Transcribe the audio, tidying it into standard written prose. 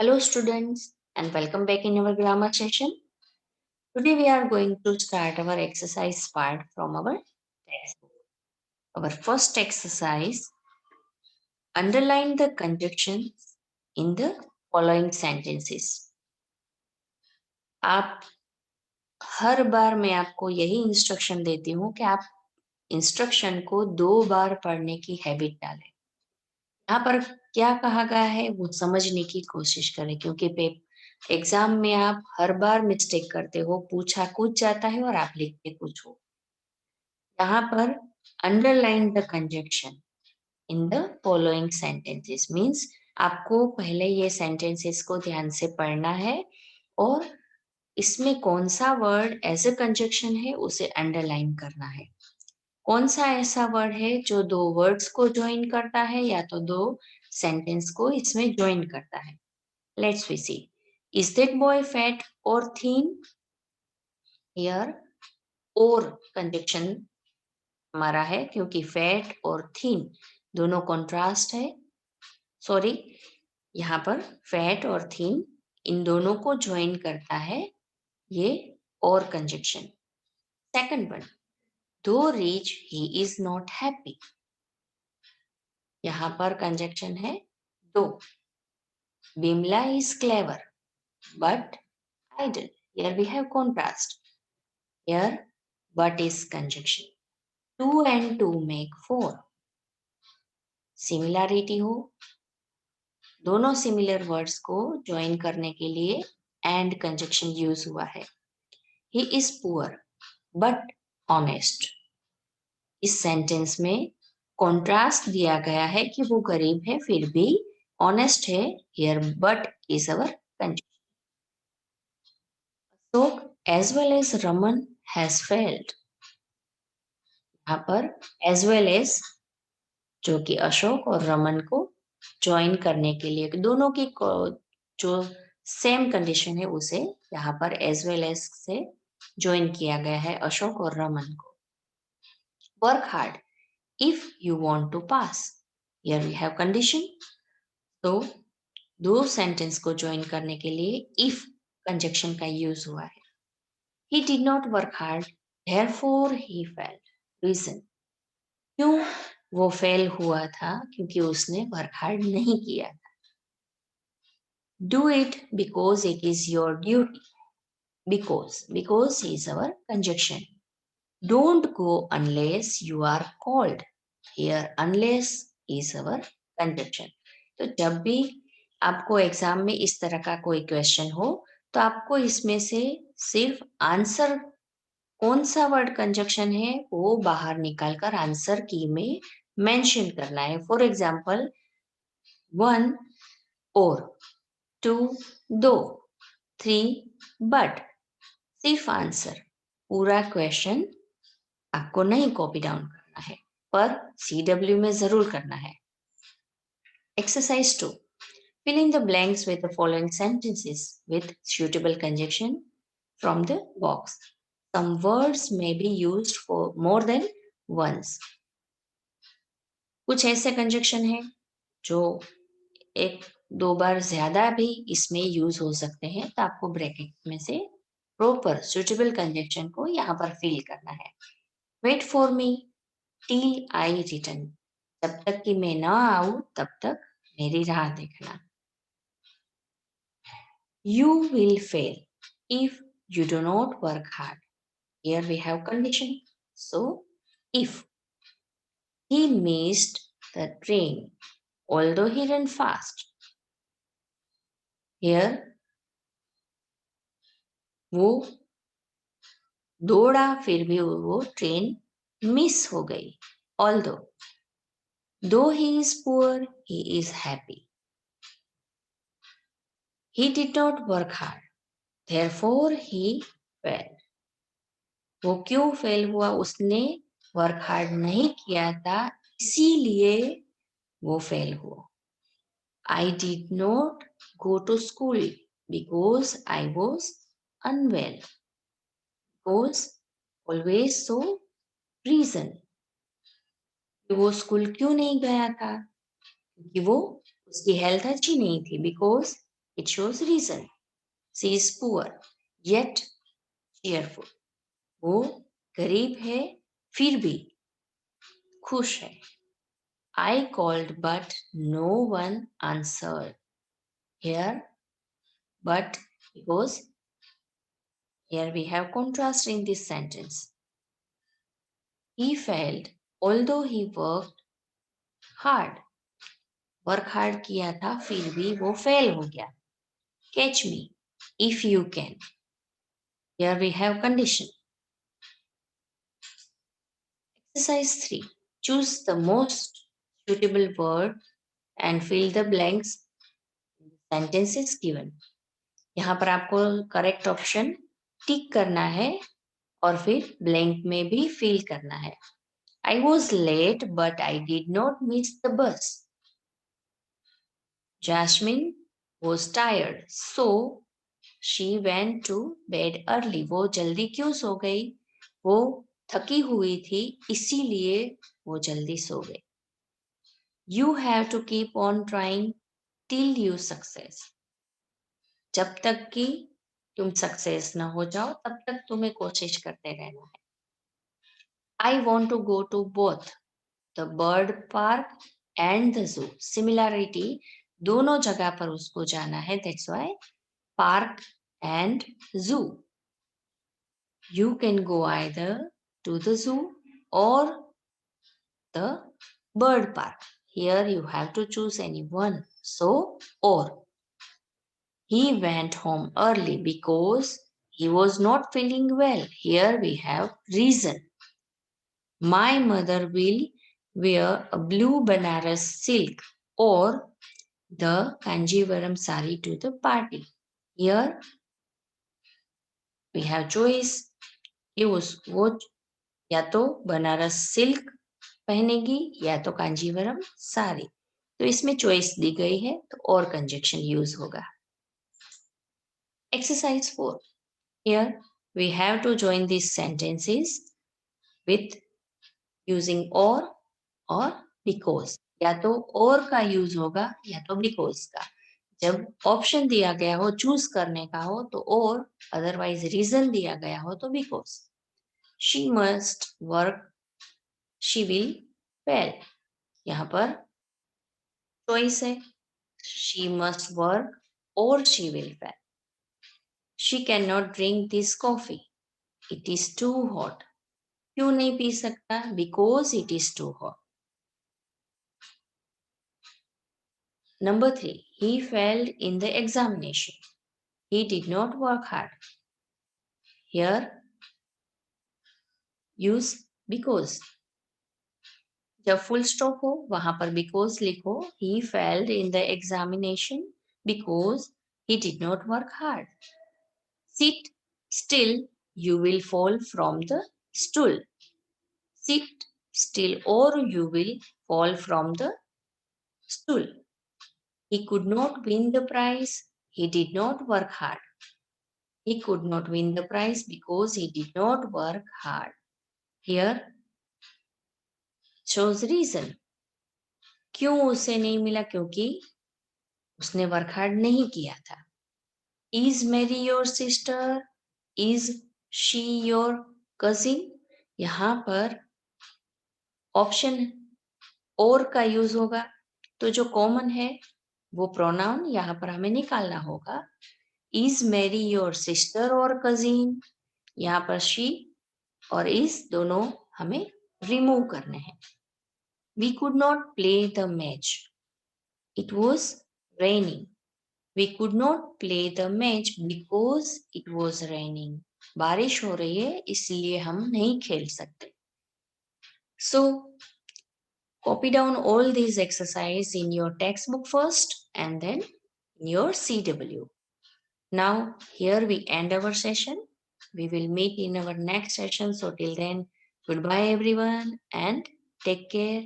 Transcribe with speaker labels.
Speaker 1: Hello students and welcome back in our grammar session. Today we are going to start our exercise part from our textbook. Our first exercise, underline the conjunctions in the following sentences. आप हर बार मैं आपको यही instruction देती हूँ कि आप instruction को 2 बार पढ़ने की हैबिट डालें। यहाँ पर क्या कहा गया है वो समझने की कोशिश करें क्योंकि एग्जाम में आप हर बार मिस्टेक करते हो, पूछा कुछ जाता है और आप लिखते कुछ हो। यहाँ पर underline the conjunction in the following sentences means आपको पहले ये सेंटेंसेस को ध्यान से पढ़ना है और इसमें कौन सा वर्ड एज अ कंजक्शन है उसे अंडरलाइन करना है। कौन सा ऐसा वर्ड है जो 2 वर्ड्स को ज्वाइन करता है या तो 2 सेंटेंस को इसमें ज्वाइन करता है। Let's we see, is that boy fat और थीन? हियर और कंजक्शन हमारा है क्योंकि फैट और थीन दोनों कॉन्ट्रास्ट है। सॉरी, यहाँ पर फैट और थीन इन दोनों को ज्वाइन करता है ये और कंजक्शन। सेकंड वन, दो rich he is not happy. यहाँ पर कंजक्शन है दो। Bimla is clever but idle. Here we have contrast. Here but is conjunction. 2 and 2 make 4. Similarity हो, दोनों सिमिलर वर्ड्स को ज्वाइन करने के लिए and conjunction यूज हुआ है। He is poor but honest. इस सेंटेंस में कॉन्ट्रास्ट दिया गया है कि वो गरीब है फिर भी ऑनेस्ट है। Here but is our conjunction. Ashok as well as Raman has failed. यहाँ पर as well as जो कि अशोक और रमन को ज्वाइन करने के लिए दोनों की जो सेम कंडीशन है उसे यहाँ पर as well as से ज्वाइन किया गया है अशोक और रमन को। Work hard if you want to pass. Here we have condition. तो दो सेंटेंस को ज्वाइन करने के लिए इफ कंजक्शन का यूज हुआ है। He did not work hard, therefore he failed. Reason, क्यों वो फेल हुआ था? क्योंकि उसने वर्क हार्ड नहीं किया था। Do it because it is your duty. Because is our conjunction. Don't go unless you are called. Here unless is our conjunction. तो जब भी आपको एग्जाम में इस तरह का कोई क्वेश्चन हो तो आपको इसमें से सिर्फ आंसर कौन सा वर्ड कंजक्शन है वो बाहर निकालकर आंसर की में मेंशन करना है। फॉर एग्जाम्पल 1 और 2 दो, 3 बट, सिर्फ आंसर। पूरा क्वेश्चन आपको नहीं कॉपी डाउन करना है पर CW में जरूर करना है। Exercise 2, fill in the blanks with the following sentences with suitable conjunction from the box. Some words may be used for more than once. कुछ ऐसे कंजक्शन है जो एक दो बार ज्यादा भी इसमें यूज हो सकते हैं तो आपको ब्रैकेट में से प्रॉपर सुटेबल कंजक्शन को यहाँ पर फिल करना है। Wait for me till I return. जब तक कि मैं ना आऊं तब तक मेरी राह देखना। You will fail if you do not work hard. Here we have condition. So, if he missed the train, although he ran fast. Here, वो दौड़ा फिर भी वो ट्रेन मिस हो गई। Though he is poor, he is happy. He did not work hard, therefore he failed. वो क्यों fail हुआ? उसने वर्क हार्ड नहीं किया था इसीलिए वो फेल हुआ। I did not go to school because I was unwell. Because always so reason. वो स्कूल क्यों नहीं गया था? क्योंकि वो उसकी हेल्थ अच्छी नहीं थी। Because It shows reason. She is poor, yet cheerful. वो गरीब है, फिर भी खुश है. I called, but no one answered. Here, but because here we have contrast in this sentence. He failed, although he worked hard. Work hard किया था, फिर भी वो फेल हो गया. Catch me if you can. Here we have condition. Exercise 3. Choose the most suitable word and fill the blanks in the sentences given. यहाँ पर आपको करेक्ट ऑप्शन टिक करना है और फिर ब्लैंक में भी फिल करना है. I was late, but I did not miss the bus. Jasmine was tired, so she went to bed early. वो जल्दी क्यों सो गई? वो थकी हुई थी, इसीलिए वो जल्दी सो गई. You have to keep on trying till you success. जब तक कि तुम सक्सेस ना हो जाओ, तब तक तुम्हें कोशिश करते रहना है. I want to go to both the bird park and the zoo. Similarity, दोनों जगह पर उसको जाना है. That's why park and zoo. You can go either to the zoo or the bird park. Here you have to choose any one. So, or. He went home early because he was not feeling well. Here we have reason. My mother will wear a blue Banaras silk or the Kanjivaram sari to the party. Here we have choice. वो या तो Banaras silk पहनेगी या तो कांजीवरम साड़ी. तो इसमें choice दी गई है, तो और कंजक्शन यूज होगा. Exercise 4. Here we have to join these sentences with using or because. या तो और का यूज होगा या तो बिकॉज का. जब ऑप्शन दिया गया हो, चूज करने का हो तो और, अदरवाइज रीजन दिया गया हो तो because. She must work, she will fail. यहाँ पर चॉइस है, she must work or she will fail. She cannot drink this coffee, it is too hot. क्यों नहीं पी सकता? Because it is too hot. Number 3, he failed in the examination. He did not work hard. Here use because. जब full stop हो वहां पर because लिखो. He failed in the examination because he did not work hard. Sit still, you will fall from the stool. Sit still or you will fall from the stool. He could not win the prize. He did not work hard. He could not win the prize because he did not work hard. Here shows reason. क्यों उसे नहीं मिला? क्योंकि उसने work hard नहीं किया था. Is Mary your sister? Is she your cousin? यहाँ पर ऑप्शन और का यूज होगा, तो जो कॉमन है वो प्रोनाउन यहाँ पर हमें निकालना होगा. Is Mary your sister or cousin? यहाँ पर she और is दोनों हमें रिमूव करने हैं. We could not play the match. It was raining. We could not play the match because it was raining. बारिश हो रही है इसलिए हम नहीं खेल सकते. So copy down all these exercises in your textbook first and then in your CW. Now here we end our session. We will meet in our next session. So till then, goodbye everyone and take care.